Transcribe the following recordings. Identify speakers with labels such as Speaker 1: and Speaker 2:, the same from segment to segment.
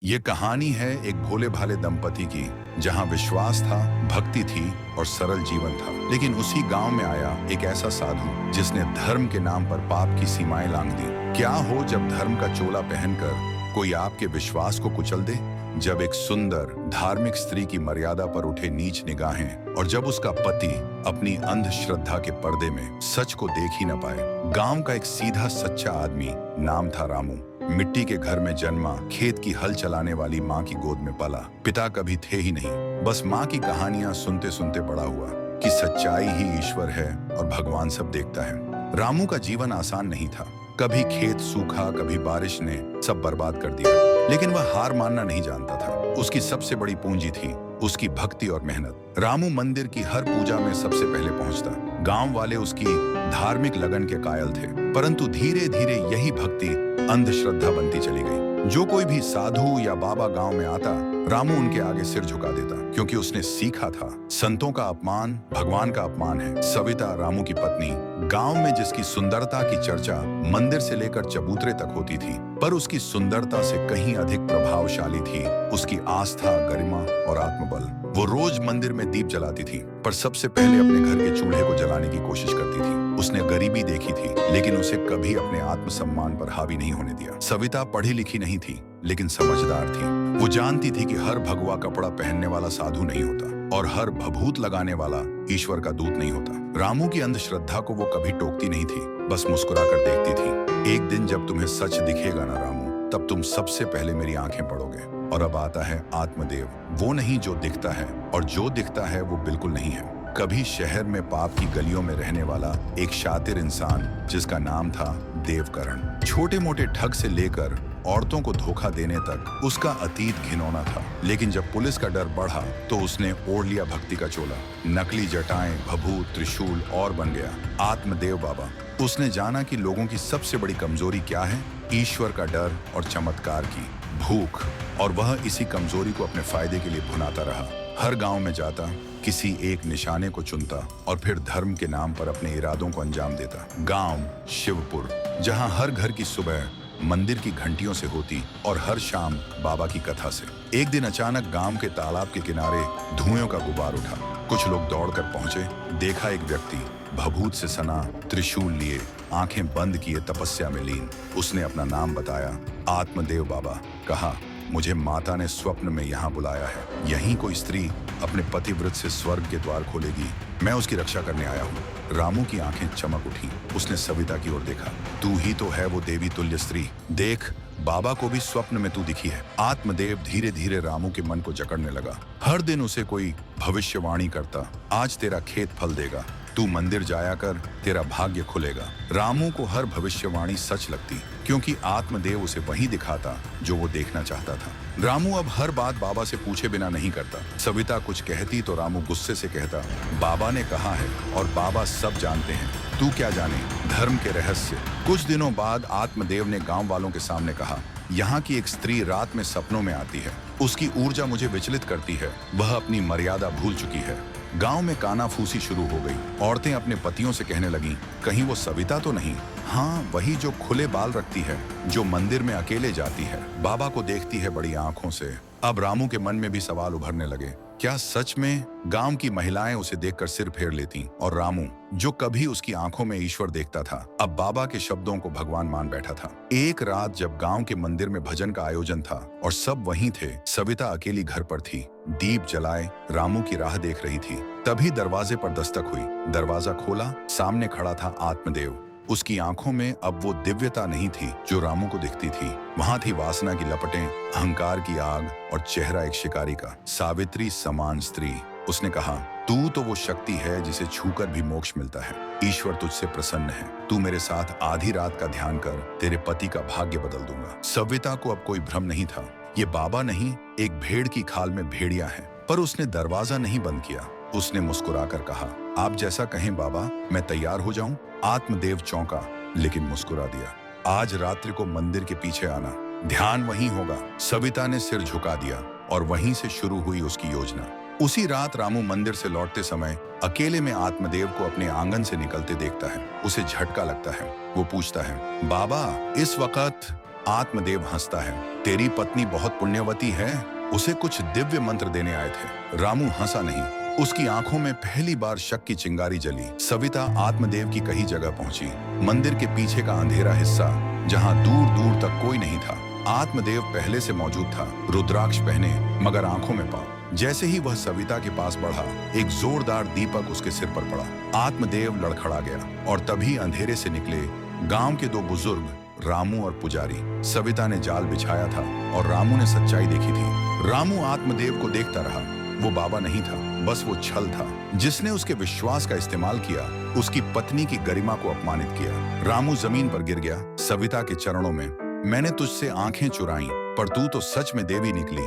Speaker 1: ये कहानी है एक भोले भाले दंपति की, जहां विश्वास था, भक्ति थी और सरल जीवन था। लेकिन उसी गांव में आया एक ऐसा साधु जिसने धर्म के नाम पर पाप की सीमाएं लांघ दी। क्या हो जब धर्म का चोला पहनकर कोई आपके विश्वास को कुचल दे, जब एक सुंदर धार्मिक स्त्री की मर्यादा पर उठे नीच निगाहें, और जब उसका पति अपनी अंधश्रद्धा के पर्दे में सच को देख ही न पाए। गांव का एक सीधा सच्चा आदमी, नाम था रामू, मिट्टी के घर में जन्मा, खेत की हल चलाने वाली माँ की गोद में पला। पिता कभी थे ही नहीं, बस माँ की कहानियां सुनते सुनते बड़ा हुआ कि सच्चाई ही ईश्वर है और भगवान सब देखता है। रामू का जीवन आसान नहीं था। कभी खेत सूखा, कभी बारिश ने सब बर्बाद कर दिया, लेकिन वह हार मानना नहीं जानता था। उसकी सबसे बड़ी पूंजी थी उसकी भक्ति और मेहनत। रामू मंदिर की हर पूजा में सबसे पहले पहुंचता। गांव वाले उसकी धार्मिक लगन के कायल थे, परंतु धीरे धीरे यही भक्ति अंधश्रद्धा बनती चली गई। जो कोई भी साधु या बाबा गांव में आता, रामू उनके आगे सिर झुका देता, क्योंकि उसने सीखा था संतों का अपमान भगवान का अपमान है। सविता, रामू की पत्नी, गांव में जिसकी सुंदरता की चर्चा मंदिर से लेकर चबूतरे तक होती थी, पर उसकी सुंदरता से कहीं अधिक प्रभावशाली थी उसकी आस्था, गरिमा और आत्मबल। वो रोज मंदिर में दीप जलाती थी, पर सबसे पहले अपने घर के चूल्हे को जलाने की कोशिश करती थी। उसने गरीबी देखी थी, लेकिन उसे कभी अपने आत्मसम्मान पर हावी नहीं होने दिया। सविता पढ़ी लिखी नहीं थी, लेकिन समझदार थी। वो जानती थी कि हर भगवा कपड़ा पहनने वाला साधु नहीं होता और हर भभूत लगाने वाला ईश्वर का दूत नहीं होता। रामू की अंधश्रद्धा को वो कभी टोकती नहीं थी, बस मुस्कुरा कर देखती थी। एक दिन जब तुम्हें सच दिखेगा ना रामू, तब तुम सबसे पहले मेरी आंखें पढ़ोगे। और अब आता है आत्मदेव, वो नहीं जो दिखता है, और जो दिखता है वो बिल्कुल नहीं है। कभी शहर में पाप की गलियों में रहने वाला एक शातिर इंसान जिसका नाम था देवकरण। छोटे मोटे ठग से लेकर औरतों को धोखा देने तक उसका अतीत घिनौना था। लेकिन जब पुलिस का डर बढ़ा तो उसने ओढ़ लिया भक्ति का चोला। नकली जटाएं, भभूत, त्रिशूल और बन गया आत्मदेव बाबा। उसने जाना कि लोगों की सबसे बड़ी कमजोरी क्या है, ईश्वर का डर और चमत्कार की भूख, और वह इसी कमजोरी को अपने फायदे के लिए भुनाता रहा। हर गांव में जाता, किसी एक निशाने को चुनता और फिर धर्म के नाम पर अपने इरादों को अंजाम देता। गांव शिवपुर, जहां हर घर की सुबह मंदिर की घंटियों से होती और हर शाम बाबा की कथा से। एक दिन अचानक गांव के तालाब के किनारे धुएं का गुबार उठा। कुछ लोग दौड़कर पहुंचे। देखा एक व्यक्ति भभूत से सना, त्रिशूल लिए, आंखें बंद किए तपस्या में लीन। उसने अपना नाम बताया, आत्मदेव बाबा। कहा, मुझे माता ने स्वप्न में यहाँ बुलाया है। यहीं कोई स्त्री अपने पतिव्रत से स्वर्ग के द्वार खोलेगी। मैं उसकी रक्षा करने आया हूँ। रामू की आंखें चमक उठी। उसने सविता की ओर देखा। तू ही तो है वो देवी तुल्य स्त्री। देख, बाबा को भी स्वप्न में तू दिखी है। आत्मदेव धीरे धीरे रामू के मन को जकड़ने लगा। हर दिन उसे कोई भविष्यवाणी करता, आज तेरा खेत फल देगा, तू मंदिर जाया कर, तेरा भाग्य खुलेगा। रामू को हर भविष्यवाणी सच लगती, क्योंकि आत्मदेव उसे वही दिखाता जो वो देखना चाहता था। रामू अब हर बात बाबा से पूछे बिना नहीं करता। सविता कुछ कहती तो रामू गुस्से से कहता, बाबा ने कहा है और बाबा सब जानते हैं, तू क्या जाने धर्म के रहस्य। कुछ दिनों बाद आत्मदेव ने गांव वालों के सामने कहा, यहाँ की एक स्त्री रात में सपनों में आती है। उसकी ऊर्जा मुझे विचलित करती है। वह अपनी मर्यादा भूल चुकी है। गांव में कानाफूसी शुरू हो गई। औरतें अपने पतियों से कहने लगीं, कहीं वो सविता तो नहीं? हाँ, वही जो खुले बाल रखती है, जो मंदिर में अकेले जाती है, बाबा को देखती है बड़ी आंखों से। अब रामू के मन में भी सवाल उभरने लगे। क्या सच में गांव की महिलाएं उसे देखकर सिर फेर लेती, और रामू जो कभी उसकी आंखों में ईश्वर देखता था, अब बाबा के शब्दों को भगवान मान बैठा था। एक रात जब गांव के मंदिर में भजन का आयोजन था और सब वहीं थे, सविता अकेली घर पर थी, दीप जलाए रामू की राह देख रही थी। तभी दरवाजे पर दस्तक हुई। दरवाजा खोला, सामने खड़ा था आत्मदेव। उसकी आंखों में अब वो दिव्यता नहीं थी जो रामू को दिखती थी। वहां थी वासना की लपटें, अहंकार की आग और चेहरा एक शिकारी का। सावित्री समान स्त्री। उसने कहा, तू तो वो शक्ति है जिसे छूकर भी मोक्ष मिलता है। ईश्वर तुझसे प्रसन्न है। तू मेरे साथ आधी रात का ध्यान कर, तेरे पति का भाग्य बदल दूंगा। सविता को अब कोई भ्रम नहीं था। ये बाबा नहीं, एक भेड़ की खाल में भेड़िया है। पर उसने दरवाजा नहीं बंद किया। उसने मुस्कुराकर कहा, आप जैसा कहें बाबा, मैं तैयार हो जाऊं। आत्मदेव चौंका, लेकिन मुस्कुरा दिया। आज रात्रि को मंदिर के पीछे आना, ध्यान वहीं होगा। सविता ने सिर झुका दिया और वहीं से शुरू हुई उसकी योजना। उसी रात रामू मंदिर से लौटते समय अकेले में आत्मदेव को अपने आंगन से निकलते देखता है। उसे झटका लगता है। वो पूछता है, बाबा, इस वक्त आत्मदेव हंसता है, तेरी पत्नी बहुत पुण्यवती है, उसे कुछ दिव्य मंत्र देने आए थे। रामू हंसा नहीं, उसकी आंखों में पहली बार शक की चिंगारी जली। सविता आत्मदेव की कही जगह पहुंची, मंदिर के पीछे का अंधेरा हिस्सा जहां दूर दूर तक कोई नहीं था। आत्मदेव पहले से मौजूद था, रुद्राक्ष पहने मगर आंखों में पाप। जैसे ही वह सविता के पास बढ़ा, एक जोरदार दीपक उसके सिर पर पड़ा। आत्मदेव लड़खड़ा गया और तभी अंधेरे से निकले गांव के दो बुजुर्ग, रामू और पुजारी। सविता ने जाल बिछाया था और रामू ने सच्चाई देखी थी। रामू आत्मदेव को देखता रहा, वो बाबा नहीं था, बस वो छल था जिसने उसके विश्वास का इस्तेमाल किया, उसकी पत्नी की गरिमा को अपमानित किया। रामू जमीन पर गिर गया, सविता के चरणों में। मैंने तुझसे आंखें चुराई, पर तू तो सच में देवी निकली।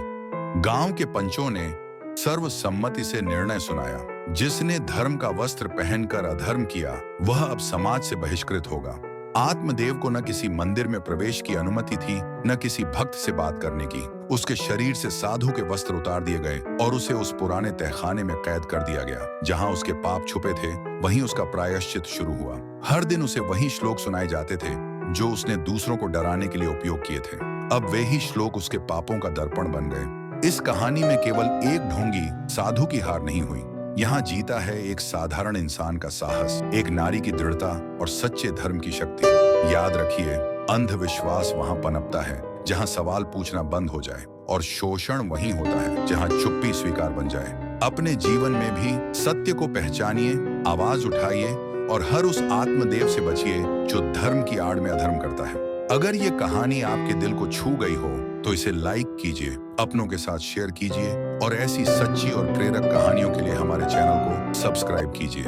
Speaker 1: गांव के पंचों ने सर्वसम्मति से निर्णय सुनाया, जिसने धर्म का वस्त्र पहनकर अधर्म किया, वह अब समाज से बहिष्कृत होगा। आत्मदेव को न किसी मंदिर में प्रवेश की अनुमति थी, न किसी भक्त से बात करने की। उसके शरीर से साधु के वस्त्र उतार दिए गए और उसे उस पुराने तहखाने में कैद कर दिया गया। जहां उसके पाप छुपे थे, वहीं उसका प्रायश्चित शुरू हुआ। हर दिन उसे वही श्लोक सुनाए जाते थे जो उसने दूसरों को डराने के लिए उपयोग किए थे। अब वे ही श्लोक उसके पापों का दर्पण बन गए। इस कहानी में केवल एक ढोंगी साधु की हार नहीं हुई, यहाँ जीता है एक साधारण इंसान का साहस, एक नारी की दृढ़ता और सच्चे धर्म की शक्ति। याद रखिए, अंधविश्वास वहां पनपता है जहां सवाल पूछना बंद हो जाए, और शोषण वहीं होता है जहां चुप्पी स्वीकार बन जाए। अपने जीवन में भी सत्य को पहचानिए, आवाज उठाइए और हर उस आत्मदेव से बचिए जो धर्म की आड़ में अधर्म करता है। अगर ये कहानी आपके दिल को छू गई हो तो इसे लाइक कीजिए, अपनों के साथ शेयर कीजिए और ऐसी सच्ची और प्रेरक कहानियों के लिए हमारे चैनल को सब्सक्राइब कीजिए।